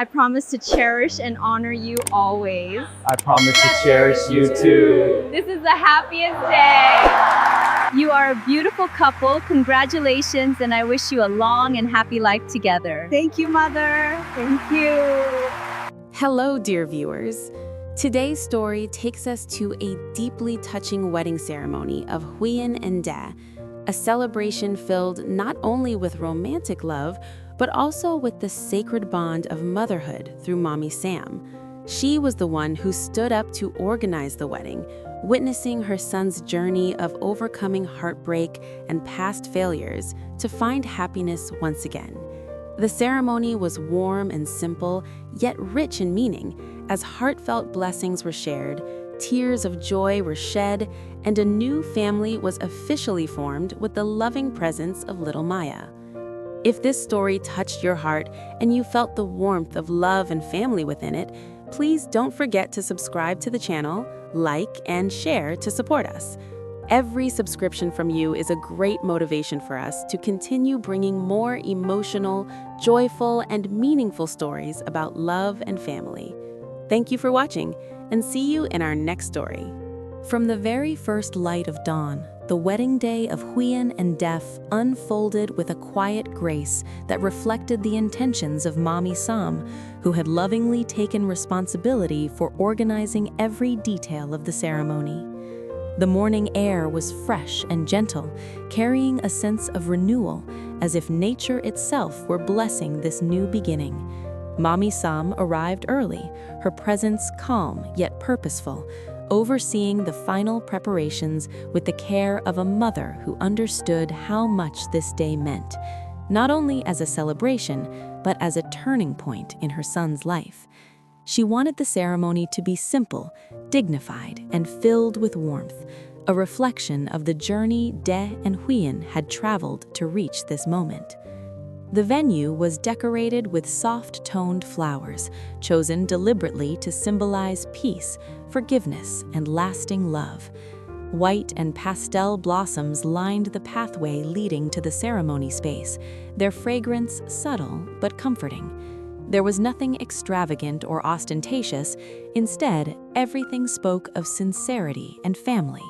I promise to cherish and honor you always. I promise to cherish you too. This is the happiest day. You are a beautiful couple. Congratulations, and I wish you a long and happy life together. Thank you, Mother. Thank you. Hello, dear viewers. Today's story takes us to a deeply touching wedding ceremony of Huyen and Dae, a celebration filled not only with romantic love, but also with the sacred bond of motherhood through Mommy Sam. She was the one who stood up to organize the wedding, witnessing her son's journey of overcoming heartbreak and past failures to find happiness once again. The ceremony was warm and simple, yet rich in meaning, as heartfelt blessings were shared, tears of joy were shed, and a new family was officially formed with the loving presence of little Maya. If this story touched your heart and you felt the warmth of love and family within it, please don't forget to subscribe to the channel, like, and share to support us. Every subscription from you is a great motivation for us to continue bringing more emotional, joyful, and meaningful stories about love and family. Thank you for watching, and see you in our next story. From the very first light of dawn, the wedding day of Huyen and Dae unfolded with a quiet grace that reflected the intentions of Mommy Sam, who had lovingly taken responsibility for organizing every detail of the ceremony. The morning air was fresh and gentle, carrying a sense of renewal, as if nature itself were blessing this new beginning. Mommy Sam arrived early, her presence calm yet purposeful, overseeing the final preparations with the care of a mother who understood how much this day meant, not only as a celebration, but as a turning point in her son's life. She wanted the ceremony to be simple, dignified, and filled with warmth, a reflection of the journey Dae and Huyen had traveled to reach this moment. The venue was decorated with soft-toned flowers, chosen deliberately to symbolize peace, forgiveness, and lasting love. White and pastel blossoms lined the pathway leading to the ceremony space, their fragrance subtle but comforting. There was nothing extravagant or ostentatious. Instead, everything spoke of sincerity and family.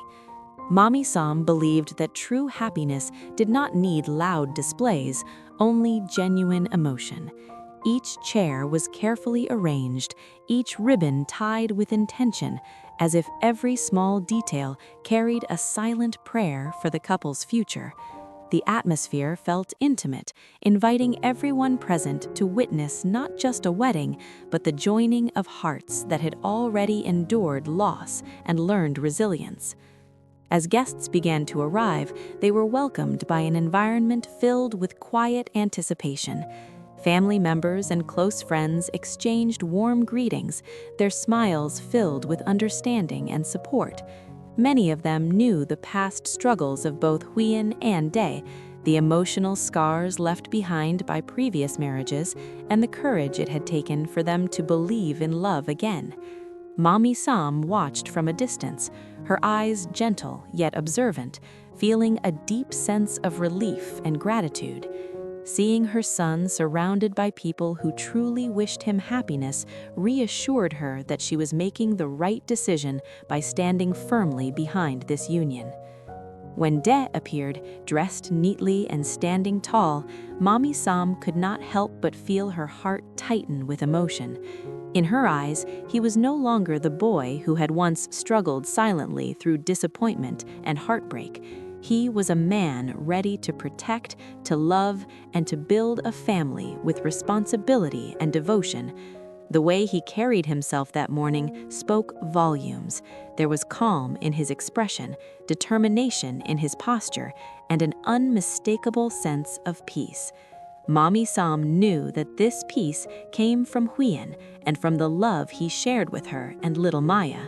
Mommy Sam believed that true happiness did not need loud displays, only genuine emotion. Each chair was carefully arranged, each ribbon tied with intention, as if every small detail carried a silent prayer for the couple's future. The atmosphere felt intimate, inviting everyone present to witness not just a wedding, but the joining of hearts that had already endured loss and learned resilience. As guests began to arrive, they were welcomed by an environment filled with quiet anticipation. Family members and close friends exchanged warm greetings, their smiles filled with understanding and support. Many of them knew the past struggles of both Huyen and Dae, the emotional scars left behind by previous marriages, and the courage it had taken for them to believe in love again. Mommy Sam watched from a distance, her eyes gentle yet observant, feeling a deep sense of relief and gratitude. Seeing her son surrounded by people who truly wished him happiness reassured her that she was making the right decision by standing firmly behind this union. When Dae appeared, dressed neatly and standing tall, Mommy Sam could not help but feel her heart tighten with emotion. In her eyes, he was no longer the boy who had once struggled silently through disappointment and heartbreak. He was a man ready to protect, to love, and to build a family with responsibility and devotion. The way he carried himself that morning spoke volumes. There was calm in his expression, determination in his posture, and an unmistakable sense of peace. Mommy Sam knew that this peace came from Huyen and from the love he shared with her and little Maya.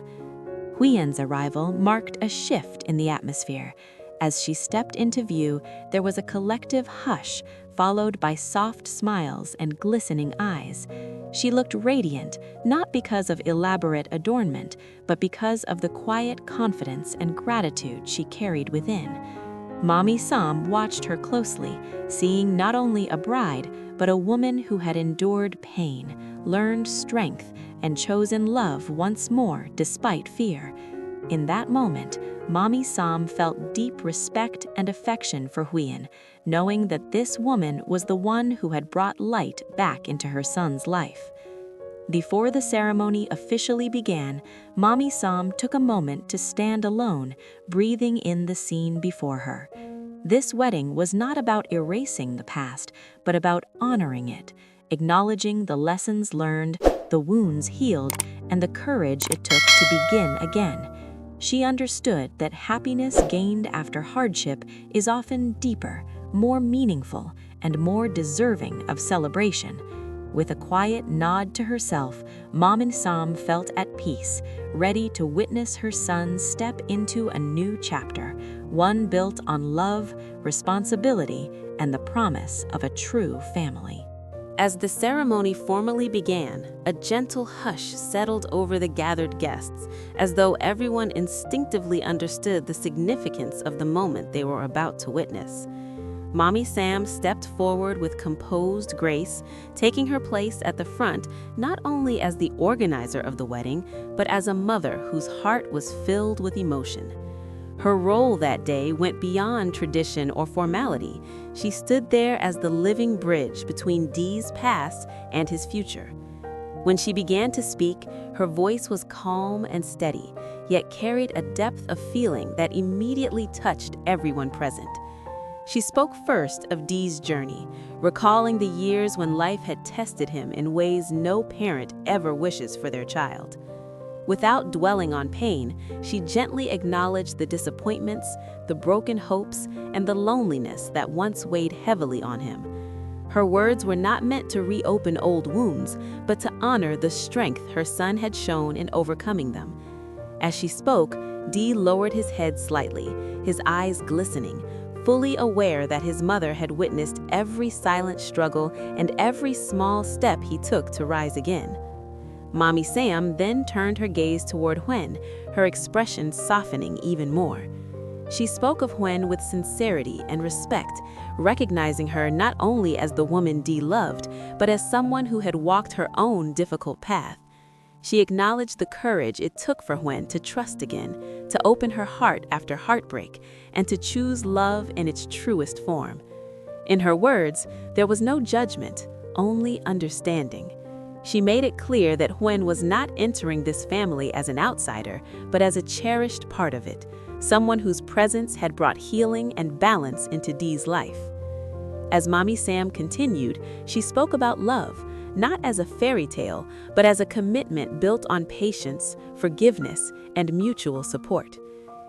Huyen's arrival marked a shift in the atmosphere. As she stepped into view, there was a collective hush, followed by soft smiles and glistening eyes. She looked radiant, not because of elaborate adornment, but because of the quiet confidence and gratitude she carried within. Mommy Sam watched her closely, seeing not only a bride, but a woman who had endured pain, learned strength, and chosen love once more despite fear. In that moment, Mommy Sam felt deep respect and affection for Huyen, knowing that this woman was the one who had brought light back into her son's life. Before the ceremony officially began, Mommy Sam took a moment to stand alone, breathing in the scene before her. This wedding was not about erasing the past, but about honoring it, acknowledging the lessons learned, the wounds healed, and the courage it took to begin again. She understood that happiness gained after hardship is often deeper, more meaningful, and more deserving of celebration. With a quiet nod to herself, Mommy Sam felt at peace, ready to witness her son step into a new chapter, one built on love, responsibility, and the promise of a true family. As the ceremony formally began, a gentle hush settled over the gathered guests, as though everyone instinctively understood the significance of the moment they were about to witness. Mommy Sam stepped forward with composed grace, taking her place at the front not only as the organizer of the wedding, but as a mother whose heart was filled with emotion. Her role that day went beyond tradition or formality. She stood there as the living bridge between Dee's past and his future. When she began to speak, her voice was calm and steady, yet carried a depth of feeling that immediately touched everyone present. She spoke first of Dee's journey, recalling the years when life had tested him in ways no parent ever wishes for their child. Without dwelling on pain, she gently acknowledged the disappointments, the broken hopes, and the loneliness that once weighed heavily on him. Her words were not meant to reopen old wounds, but to honor the strength her son had shown in overcoming them. As she spoke, Dee lowered his head slightly, his eyes glistening, fully aware that his mother had witnessed every silent struggle and every small step he took to rise again. Mommy Sam then turned her gaze toward Huyen, her expression softening even more. She spoke of Huyen with sincerity and respect, recognizing her not only as the woman Dee loved, but as someone who had walked her own difficult path. She acknowledged the courage it took for Huyen to trust again, to open her heart after heartbreak, and to choose love in its truest form. In her words, there was no judgment, only understanding. She made it clear that Huyen was not entering this family as an outsider, but as a cherished part of it, someone whose presence had brought healing and balance into Dee's life. As Mommy Sam continued, she spoke about love, not as a fairy tale, but as a commitment built on patience, forgiveness, and mutual support.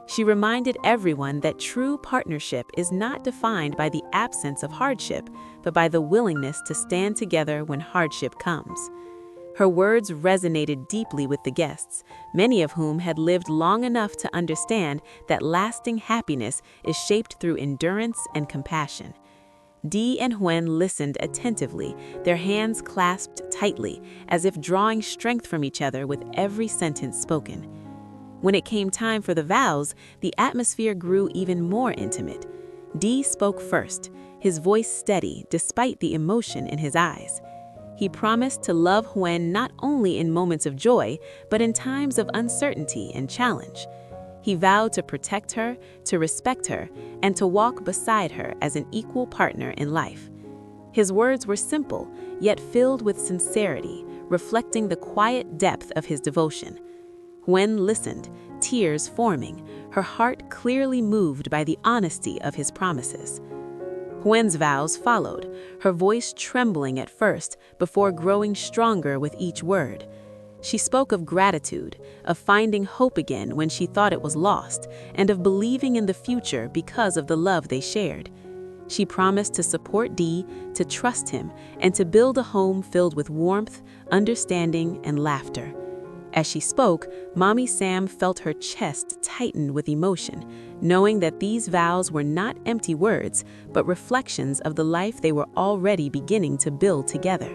She reminded everyone that true partnership is not defined by the absence of hardship, but by the willingness to stand together when hardship comes. Her words resonated deeply with the guests, many of whom had lived long enough to understand that lasting happiness is shaped through endurance and compassion. Dee and Huyen listened attentively, their hands clasped tightly, as if drawing strength from each other with every sentence spoken. When it came time for the vows, the atmosphere grew even more intimate. Dee spoke first, his voice steady despite the emotion in his eyes. He promised to love Huyen not only in moments of joy, but in times of uncertainty and challenge. He vowed to protect her, to respect her, and to walk beside her as an equal partner in life. His words were simple, yet filled with sincerity, reflecting the quiet depth of his devotion. Huyen listened, tears forming, her heart clearly moved by the honesty of his promises. Huyen's vows followed, her voice trembling at first before growing stronger with each word. She spoke of gratitude, of finding hope again when she thought it was lost, and of believing in the future because of the love they shared. She promised to support Dee, to trust him, and to build a home filled with warmth, understanding, and laughter. As she spoke, Mommy Sam felt her chest tighten with emotion, knowing that these vows were not empty words, but reflections of the life they were already beginning to build together.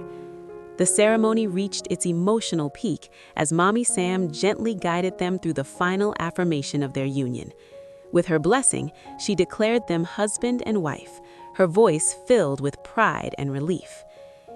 The ceremony reached its emotional peak as Mommy Sam gently guided them through the final affirmation of their union. With her blessing, she declared them husband and wife, her voice filled with pride and relief.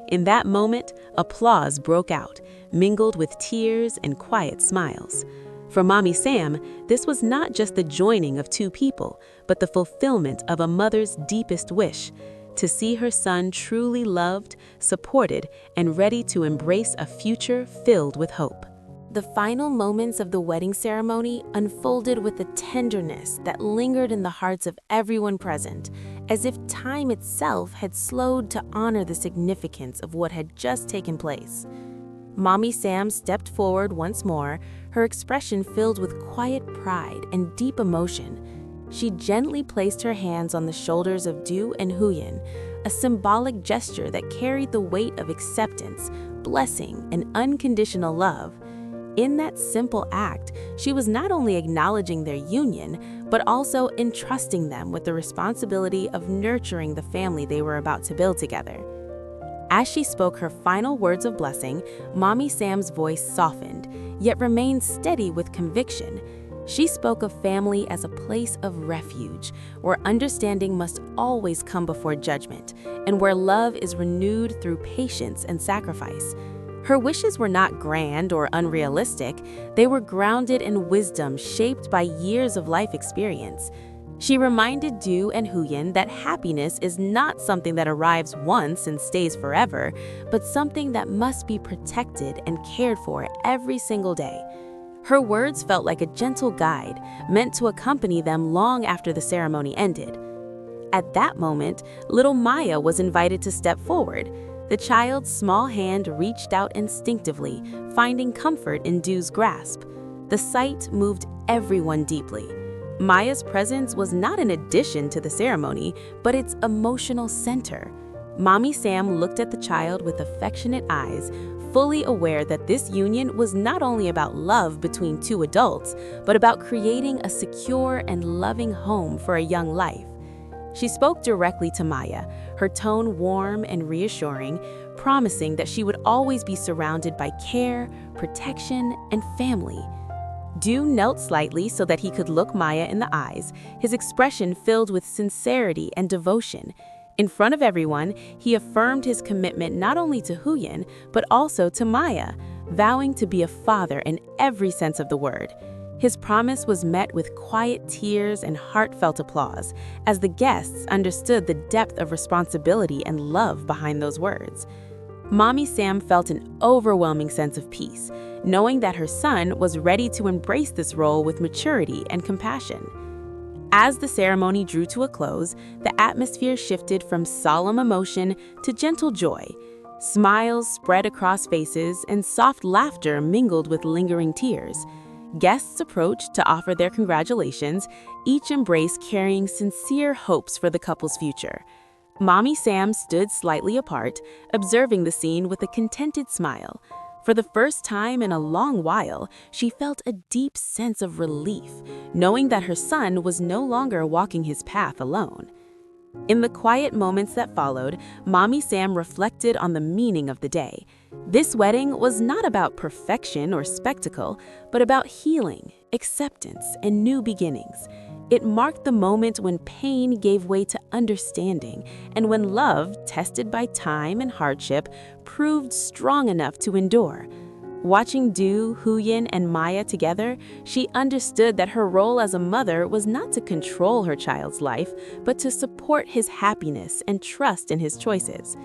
In that moment, applause broke out, mingled with tears and quiet smiles. For Mommy Sam, this was not just the joining of two people, but the fulfillment of a mother's deepest wish, to see her son truly loved, supported, and ready to embrace a future filled with hope. The final moments of the wedding ceremony unfolded with a tenderness that lingered in the hearts of everyone present, as if time itself had slowed to honor the significance of what had just taken place. Mommy Sam stepped forward once more, her expression filled with quiet pride and deep emotion. She gently placed her hands on the shoulders of Du and Huyen, a symbolic gesture that carried the weight of acceptance, blessing, and unconditional love. In that simple act, she was not only acknowledging their union, but also entrusting them with the responsibility of nurturing the family they were about to build together. As she spoke her final words of blessing, Mommy Sam's voice softened, yet remained steady with conviction. She spoke of family as a place of refuge, where understanding must always come before judgment, and where love is renewed through patience and sacrifice. Her wishes were not grand or unrealistic, they were grounded in wisdom shaped by years of life experience. She reminded Du and Huyen that happiness is not something that arrives once and stays forever, but something that must be protected and cared for every single day. Her words felt like a gentle guide, meant to accompany them long after the ceremony ended. At that moment, little Maya was invited to step forward. The child's small hand reached out instinctively, finding comfort in Du's grasp. The sight moved everyone deeply. Maya's presence was not an addition to the ceremony, but its emotional center. Mommy Sam looked at the child with affectionate eyes, fully aware that this union was not only about love between two adults, but about creating a secure and loving home for a young life. She spoke directly to Maya, her tone warm and reassuring, promising that she would always be surrounded by care, protection, and family. Du knelt slightly so that he could look Maya in the eyes, his expression filled with sincerity and devotion. In front of everyone, he affirmed his commitment not only to Huyen, but also to Maya, vowing to be a father in every sense of the word. His promise was met with quiet tears and heartfelt applause, as the guests understood the depth of responsibility and love behind those words. Mommy Sam felt an overwhelming sense of peace, knowing that her son was ready to embrace this role with maturity and compassion. As the ceremony drew to a close, the atmosphere shifted from solemn emotion to gentle joy. Smiles spread across faces and soft laughter mingled with lingering tears. Guests approached to offer their congratulations, each embrace carrying sincere hopes for the couple's future. Mommy Sam stood slightly apart, observing the scene with a contented smile. For the first time in a long while, she felt a deep sense of relief, knowing that her son was no longer walking his path alone. In the quiet moments that followed, Mommy Sam reflected on the meaning of the day. This wedding was not about perfection or spectacle, but about healing, acceptance, and new beginnings. It marked the moment when pain gave way to understanding, and when love, tested by time and hardship, proved strong enough to endure. Watching Du, Huyen, and Maya together, she understood that her role as a mother was not to control her child's life, but to support his happiness and trust in his choices.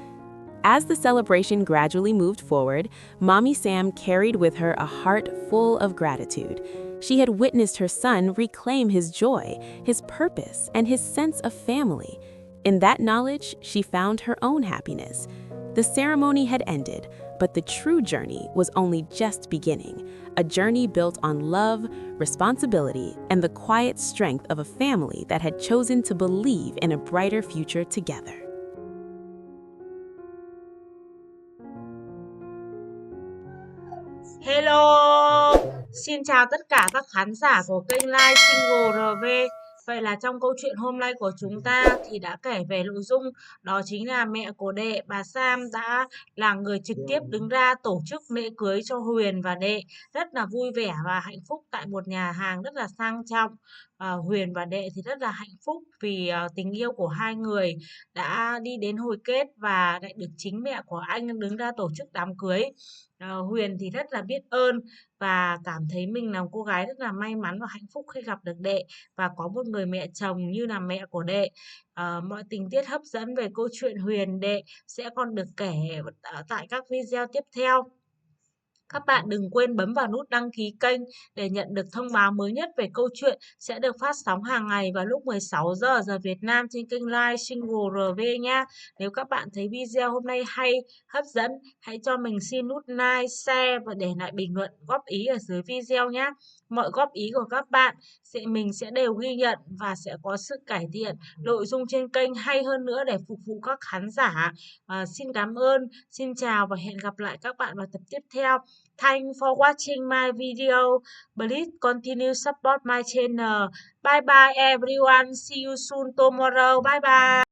As the celebration gradually moved forward, Mommy Sam carried with her a heart full of gratitude. She had witnessed her son reclaim his joy, his purpose, and his sense of family. In that knowledge, she found her own happiness. The ceremony had ended, but the true journey was only just beginning, a journey built on love, responsibility, and the quiet strength of a family that had chosen to believe in a brighter future together. Hello, xin chào tất cả các khán giả của kênh Live Single RV. Vậy là trong câu chuyện hôm nay của chúng ta thì đã kể về nội dung đó chính là mẹ của Đệ, bà Sam đã là người trực tiếp đứng ra tổ chức lễ cưới cho Huyền và Đệ, rất là vui vẻ và hạnh phúc tại một nhà hàng rất là sang trọng. Huyền và Đệ thì rất là hạnh phúc vì tình yêu của hai người đã đi đến hồi kết và lại được chính mẹ của anh đứng ra tổ chức đám cưới. Huyền thì rất là biết ơn và cảm thấy mình là một cô gái rất là may mắn và hạnh phúc khi gặp được Đệ và có một người mẹ chồng như là mẹ của Đệ. Mọi tình tiết hấp dẫn về câu chuyện Huyền Đệ sẽ còn được kể tại các video tiếp theo. Các bạn đừng quên bấm vào nút đăng ký kênh để nhận được thông báo mới nhất về câu chuyện sẽ được phát sóng hàng ngày vào lúc 16 giờ Việt Nam trên kênh Live Single RV nha. Nếu các bạn thấy video hôm nay hay, hấp dẫn, hãy cho mình xin nút like, share và để lại bình luận góp ý ở dưới video nhé. Mọi góp ý của các bạn mình sẽ đều ghi nhận và sẽ có sự cải thiện nội dung trên kênh hay hơn nữa để phục vụ các khán giả. Xin cảm ơn, xin chào và hẹn gặp lại các bạn vào tập tiếp theo. Thanks for watching my video. Please continue support my channel. Bye bye everyone. See you soon tomorrow. Bye bye.